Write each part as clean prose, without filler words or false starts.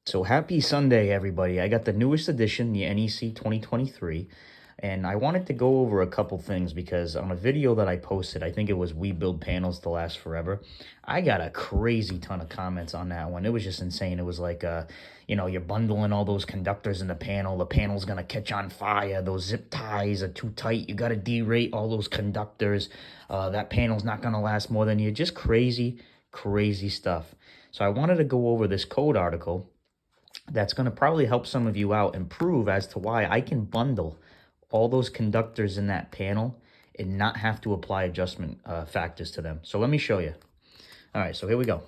So happy Sunday, everybody. I got the newest edition, the NEC 2023, and I wanted to go over a couple things because on a video that I posted, I think it was We Build Panels to Last Forever, I got a crazy ton of comments on that one. It was just insane. It was like, you're bundling all those conductors in the panel's going to catch on fire. Those zip ties are too tight. You got to derate all those conductors. That panel's not going to last more than you. Just crazy, crazy stuff. So I wanted to go over this code article that's going to probably help some of you out and prove as to why I can bundle all those conductors in that panel and not have to apply adjustment factors to them. So let me show you. All right, so here we go.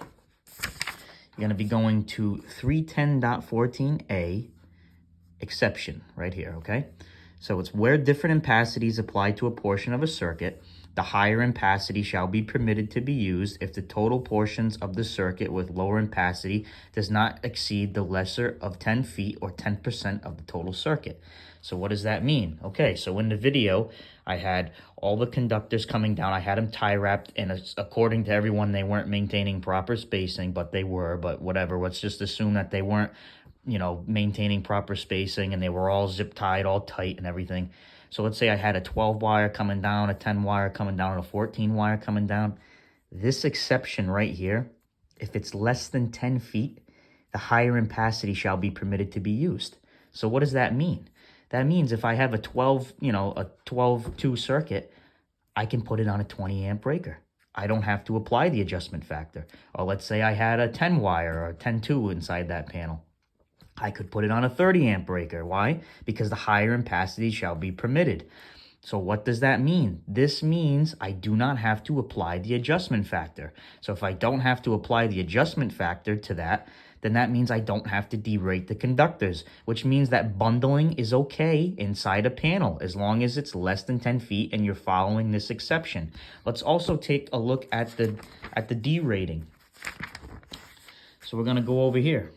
You're going to be going to 310.14a exception right here, okay? So it's where different ampacities apply to a portion of a circuit, the higher ampacity shall be permitted to be used if the total portions of the circuit with lower ampacity does not exceed the lesser of 10 feet or 10% of the total circuit. So what does that mean? Okay, so in the video, I had all the conductors coming down. I had them tie wrapped, and according to everyone, they weren't maintaining proper spacing, but they were, but whatever. Let's just assume that they weren't, maintaining proper spacing, and they were all zip tied, all tight and everything. So let's say I had a 12 wire coming down, a 10 wire coming down, and a 14 wire coming down. This exception right here, if it's less than 10 feet, the higher ampacity shall be permitted to be used. So what does that mean? That means if I have a 12-2 circuit, I can put it on a 20 amp breaker. I don't have to apply the adjustment factor. Or let's say I had a 10 wire or a 10-2 inside that panel. I could put it on a 30 amp breaker. Why? Because the higher ampacity shall be permitted. So what does that mean? This means I do not have to apply the adjustment factor. So if I don't have to apply the adjustment factor to that, then that means I don't have to derate the conductors, which means that bundling is okay inside a panel as long as it's less than 10 feet and you're following this exception. Let's also take a look at the derating. So we're going to go over here.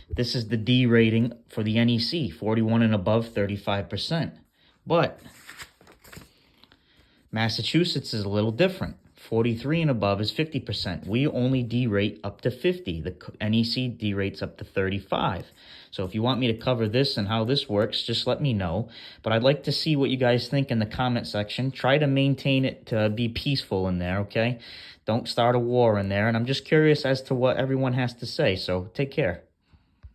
This is the D rating for the NEC, 41 and above, 35%. But Massachusetts is a little different. 43 and above is 50%. We only derate up to 50. The NEC derates up to 35. So if you want me to cover this and how this works, just let me know. But I'd like to see what you guys think in the comment section. Try to maintain it to be peaceful in there, okay? Don't start a war in there. And I'm just curious as to what everyone has to say. So take care.